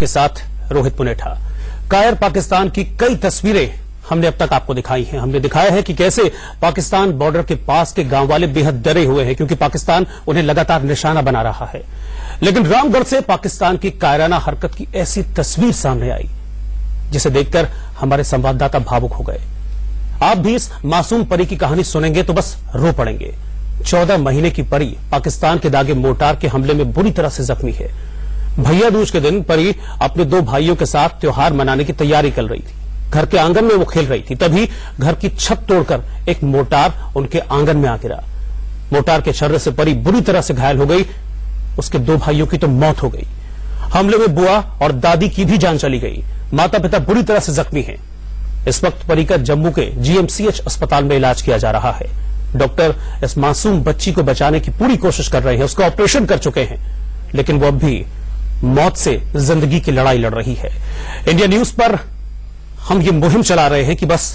आपके साथ रोहित पुनेठा। कायर पाकिस्तान की कई तस्वीरें हमने अब तक आपको दिखाई हैं। हमने दिखाया है कि कैसे पाकिस्तान बॉर्डर के पास के गांव वाले बेहद डरे हुए हैं क्योंकि पाकिस्तान उन्हें लगातार निशाना बना रहा है। लेकिन रामगढ़ से पाकिस्तान की कायराना हरकत की ऐसी तस्वीर सामने आई जिसे देखकर हमारे संवाददाता भावुक हो गए। आप भी इस मासूम परी की कहानी सुनेंगे तो बस रो पड़ेंगे। 14 महीने की परी पाकिस्तान के दागे मोर्टार के हमले में बुरी तरह से जख्मी है। भैया दूज के दिन परी अपने 2 भाइयों के साथ त्योहार मनाने की तैयारी कर रही थी। घर के आंगन में वो खेल रही थी, तभी घर की छत तोड़कर एक मोर्टार उनके आंगन में आ गिरा। मोर्टार के छर्रे से परी बुरी तरह से घायल हो गई। उसके 2 भाइयों की तो मौत हो गई। हमले में बुआ और दादी की भी जान चली गई। माता पिता बुरी तरह से जख्मी हैं। इस वक्त परी का जम्मू के GMCH अस्पताल में इलाज किया जा रहा है। डॉक्टर इस मासूम बच्ची को बचाने की पूरी कोशिश कर रहे हैं। उसका ऑपरेशन कर चुके हैं, लेकिन वो अब भी मौत से जिंदगी की लड़ाई लड़ रही है। इंडिया न्यूज पर हम ये मुहिम चला रहे हैं कि बस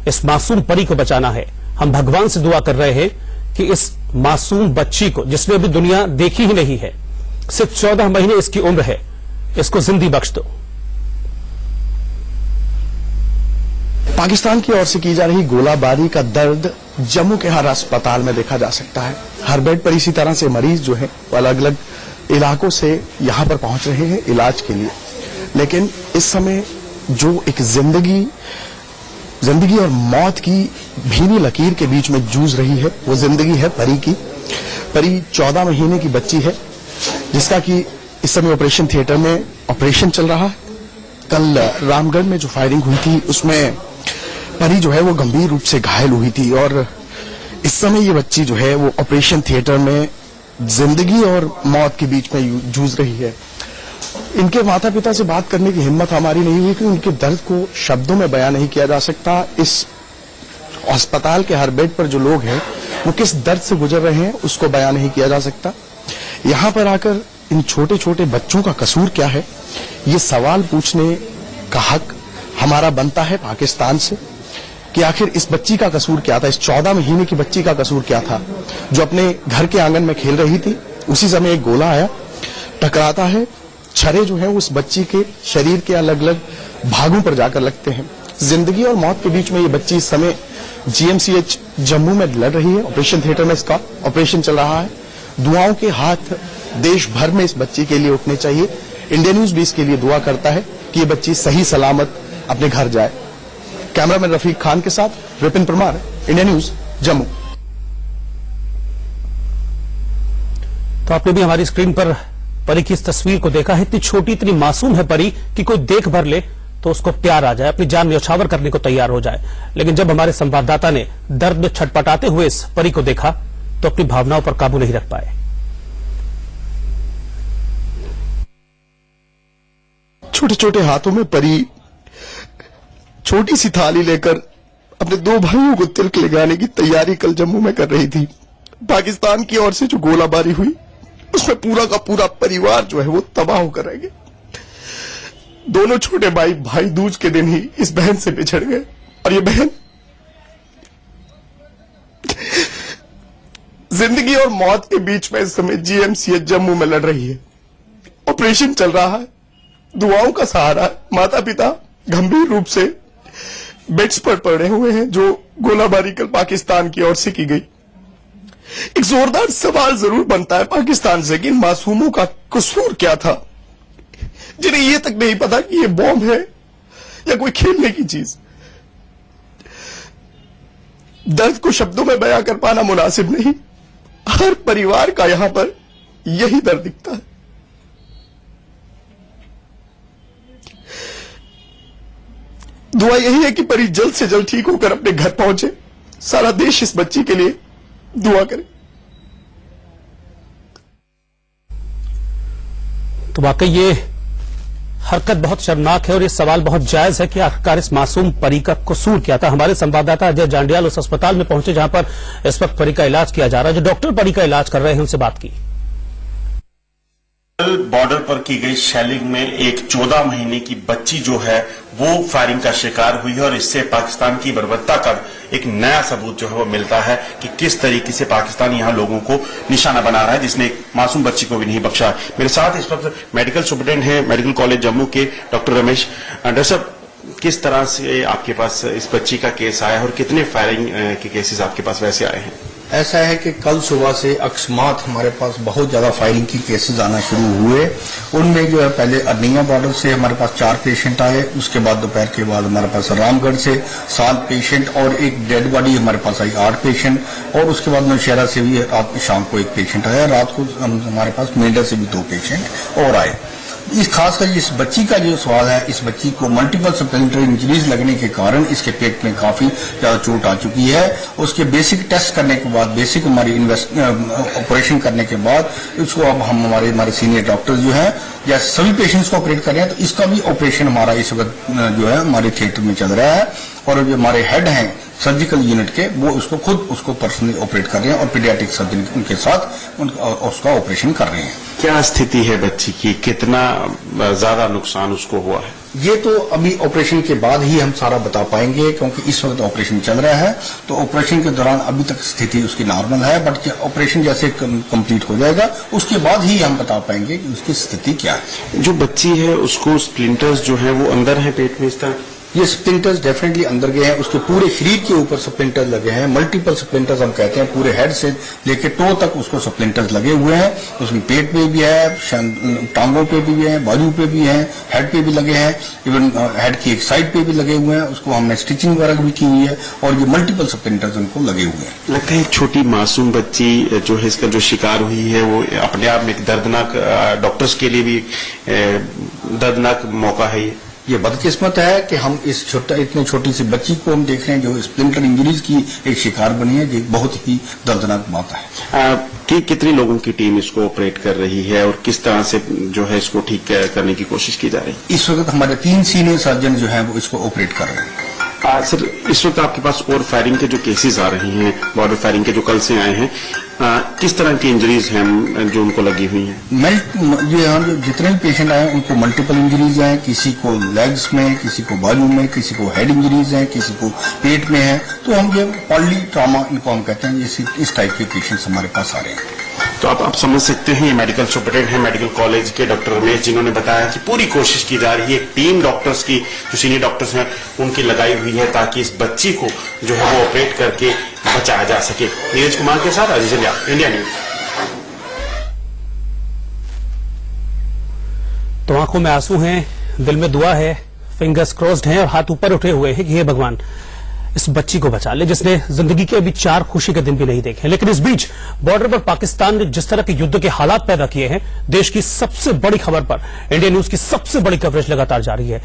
इस मासूम परी को बचाना है। हम भगवान से दुआ कर रहे हैं कि इस मासूम बच्ची को, जिसने अभी दुनिया देखी ही नहीं है, सिर्फ 14 महीने इसकी उम्र है, इसको जिंदगी बख्श दो। पाकिस्तान की ओर से की जा रही गोलाबारी का दर्द जम्मू के हर अस्पताल में देखा जा सकता है। हर बेड पर इसी तरह से मरीज जो है वो अलग अलग इलाकों से यहां पर पहुंच रहे हैं इलाज के लिए। लेकिन इस समय जो एक जिंदगी और मौत की भीनी लकीर के बीच में जूझ रही है, वो जिंदगी है परी की। परी 14 महीने की बच्ची है जिसका कि इस समय ऑपरेशन थिएटर में ऑपरेशन चल रहा है। कल रामगढ़ में जो फायरिंग हुई थी उसमें परी जो है वो गंभीर रूप से घायल हुई थी और इस समय ये बच्ची जो है वो ऑपरेशन थिएटर में जिंदगी और मौत के बीच में जूझ रही है। इनके माता पिता से बात करने की हिम्मत हमारी नहीं हुई कि उनके दर्द को शब्दों में बयान नहीं किया जा सकता। इस अस्पताल के हर बेड पर जो लोग हैं वो किस दर्द से गुजर रहे हैं उसको बयान नहीं किया जा सकता। यहां पर आकर इन छोटे छोटे बच्चों का कसूर क्या है, ये सवाल पूछने का हक हमारा बनता है पाकिस्तान से कि आखिर इस बच्ची का कसूर क्या था, इस 14 महीने की बच्ची का कसूर क्या था जो अपने घर के आंगन में खेल रही थी। उसी समय एक गोला आया, टकराता है, छर्रे जो है उस बच्ची के शरीर के अलग अलग भागों पर जाकर लगते हैं। जिंदगी और मौत के बीच में ये बच्ची इस समय GMCH जम्मू में लड़ रही है। ऑपरेशन थिएटर में इसका ऑपरेशन चल रहा है। दुआओं के हाथ देश भर में इस बच्ची के लिए उठने चाहिए। इंडिया न्यूज भी इसके लिए दुआ करता है कि ये बच्ची सही सलामत अपने घर जाए। कैमरामैन रफीक खान के साथ विपिन परमार, इंडिया न्यूज जम्मू। तो आपने भी हमारी स्क्रीन पर परी की इस तस्वीर को देखा है। इतनी छोटी, इतनी मासूम है परी कि कोई देख भर ले तो उसको प्यार आ जाए, अपनी जान न्यौछावर करने को तैयार हो जाए। लेकिन जब हमारे संवाददाता ने दर्द में छटपटाते हुए इस परी को देखा तो अपनी भावनाओं पर काबू नहीं रख पाए। छोटे छोटे हाथों में परी छोटी सी थाली लेकर अपने 2 भाइयों को तिलक लगाने की तैयारी कल जम्मू में कर रही थी। पाकिस्तान की ओर से जो गोलाबारी हुई उसमें पूरा का पूरा परिवार जो है वो तबाह होकर रह गया। दोनों छोटे भाई दूज के दिन ही इस बहन से बिछड़ गए और ये बहन जिंदगी और मौत के बीच में इस समय GMCH जम्मू में लड़ रही है। ऑपरेशन चल रहा है, दुआओं का सहारा। माता पिता गंभीर रूप से बेड्स पर पड़े हुए हैं जो गोलाबारी कल पाकिस्तान की ओर से की गई। एक जोरदार सवाल जरूर बनता है पाकिस्तान से कि इन मासूमों का कसूर क्या था जिन्हें ये तक नहीं पता कि ये बॉम्ब है या कोई खेलने की चीज। दर्द को शब्दों में बयां कर पाना मुनासिब नहीं। हर परिवार का यहां पर यही दर्द दिखता है। दुआ यही है कि परी जल्द से जल्द ठीक होकर अपने घर पहुंचे। सारा देश इस बच्ची के लिए दुआ करें। तो वाकई ये हरकत बहुत शर्मनाक है और ये सवाल बहुत जायज है कि आखिरकार इस मासूम परी का कसूर क्या था। हमारे संवाददाता अजय जांडियाल उस अस्पताल में पहुंचे जहां पर इस वक्त परी का इलाज किया जा रहा है। जो डॉक्टर परी का इलाज कर रहे हैं उनसे बात की। बॉर्डर पर की गई शेलिंग में एक 14 महीने की बच्ची जो है वो फायरिंग का शिकार हुई है और इससे पाकिस्तान की बर्बरता का एक नया सबूत जो है वो मिलता है कि किस तरीके से पाकिस्तान यहां लोगों को निशाना बना रहा है, जिसने एक मासूम बच्ची को भी नहीं बख्शा। मेरे साथ इस वक्त मेडिकल सुपरिटेंडेंट है मेडिकल कॉलेज जम्मू के डॉक्टर रमेश। डॉक्टर साहब, किस तरह से आपके पास इस बच्ची का केस आया है और कितने फायरिंग के केसेस आपके पास वैसे आए हैं? ऐसा है कि कल सुबह से अकस्मात हमारे पास बहुत ज्यादा फायरिंग की केसेस आना शुरू हुए। उनमें जो है पहले अरनिया बॉर्डर से हमारे पास 4 पेशेंट आए, उसके बाद दोपहर के बाद हमारे पास रामगढ़ से 7 पेशेंट और एक डेड बॉडी हमारे पास आई 8 पेशेंट, और उसके बाद नौशहरा से भी रात शाम को 1 पेशेंट आया। रात को हमारे पास मेंढर से भी 2 पेशेंट और आए। इस खासकर इस बच्ची का जो सवाल है, इस बच्ची को मल्टीपल सप्लीमेंट्री इंजरीज लगने के कारण इसके पेट में काफी ज्यादा चोट आ चुकी है। उसके बेसिक टेस्ट करने के बाद, बेसिक हमारी ऑपरेशन करने के बाद इसको अब हम हमारे सीनियर डॉक्टर्स जो है जैसे सभी पेशेंट्स को ऑपरेट कर रहे हैं, तो इसका भी ऑपरेशन हमारा इस वक्त जो है हमारे थिएटर में चल रहा है। और जो हमारे हेड हैं सर्जिकल यूनिट के, वो उसको पर्सनली ऑपरेट कर रहे हैं और पीडियाट्रिक सर्जन उनके साथ उसका ऑपरेशन कर रहे हैं। क्या स्थिति है बच्ची की, कितना ज्यादा नुकसान उसको हुआ है? ये तो अभी ऑपरेशन के बाद ही हम सारा बता पाएंगे, क्योंकि इस वक्त ऑपरेशन चल रहा है। तो ऑपरेशन के दौरान अभी तक स्थिति उसकी नॉर्मल है, बट ऑपरेशन जैसे कंप्लीट हो जाएगा उसके बाद ही हम बता पाएंगे कि उसकी स्थिति क्या है। जो बच्ची है उसको स्प्लिंटर्स जो है वो अंदर है पेट में इस तरह? ये स्प्लिंटर्स डेफिनेटली अंदर गए हैं, उसके पूरे शरीर के ऊपर स्प्लिंटर्स लगे हैं। मल्टीपल स्प्लिंटर्स हम कहते हैं, पूरे हेड से लेके टो तक उसको स्प्लिंटर्स लगे हुए हैं। उसमें पेट पे भी है, टांगों पे भी है, बाजू पे भी है, हेड पे भी लगे हैं, इवन हेड की एक साइड पे भी लगे हुए हैं। उसको हमने स्टिचिंग वगैरह भी की हुई है और ये मल्टीपल स्प्लिंटर्स उनको लगे हुए हैं। लगता है एक छोटी मासूम बच्ची जो है इसका जो शिकार हुई है वो अपने आप में एक दर्दनाक, डॉक्टर्स के लिए भी दर्दनाक मौका है। ये बदकिस्मत है कि हम इतनी छोटी सी बच्ची को हम देख रहे हैं जो स्प्लिंटर इंजरीज की एक शिकार बनी है। ये बहुत ही दर्दनाक बात है। कि कितने लोगों की टीम इसको ऑपरेट कर रही है और किस तरह से जो है इसको ठीक करने की कोशिश की जा रही है? इस वक्त हमारे 3 सीनियर सर्जन जो है वो इसको ऑपरेट कर रहे हैं। सर, इस वक्त आपके पास और फायरिंग के जो केसेस आ रहे हैं, बॉर्डर फायरिंग के जो कल से आए हैं, किस तरह की इंजरीज हैं जो उनको लगी हुई हैं? जो जितने भी पेशेंट आए उनको मल्टीपल इंजरीज हैं। किसी को लेग्स में, किसी को बाजू में, किसी को हेड इंजरीज हैं, किसी को पेट में है। तो हम ये पॉली ट्रॉमा इनको हम कहते हैं। इस टाइप के पेशेंट्स हमारे पास आ रहे हैं। तो आप समझ सकते हैं, ये मेडिकल सुपरिटेंडेंट है मेडिकल कॉलेज के डॉक्टर रमेश, जिन्होंने बताया कि पूरी कोशिश की जा रही है, टीम डॉक्टर्स की जो सीनियर डॉक्टर्स हैं उनकी लगाई हुई है ताकि इस बच्ची को जो है वो ऑपरेट करके बचाया जा सके। नीरज कुमार के साथ अजीज इंडिया, इंडिया न्यूज। तो आंखों में आंसू हैं, दिल में दुआ है, फिंगर्स क्रॉस्ड हैं और हाथ ऊपर उठे हुए हैं कि हे भगवान इस बच्ची को बचा ले, जिसने जिंदगी के अभी 4 खुशी के दिन भी नहीं देखे। लेकिन इस बीच बॉर्डर पर पाकिस्तान ने जिस तरह के युद्ध के हालात पैदा किए हैं, देश की सबसे बड़ी खबर पर इंडिया न्यूज की सबसे बड़ी कवरेज लगातार जारी है।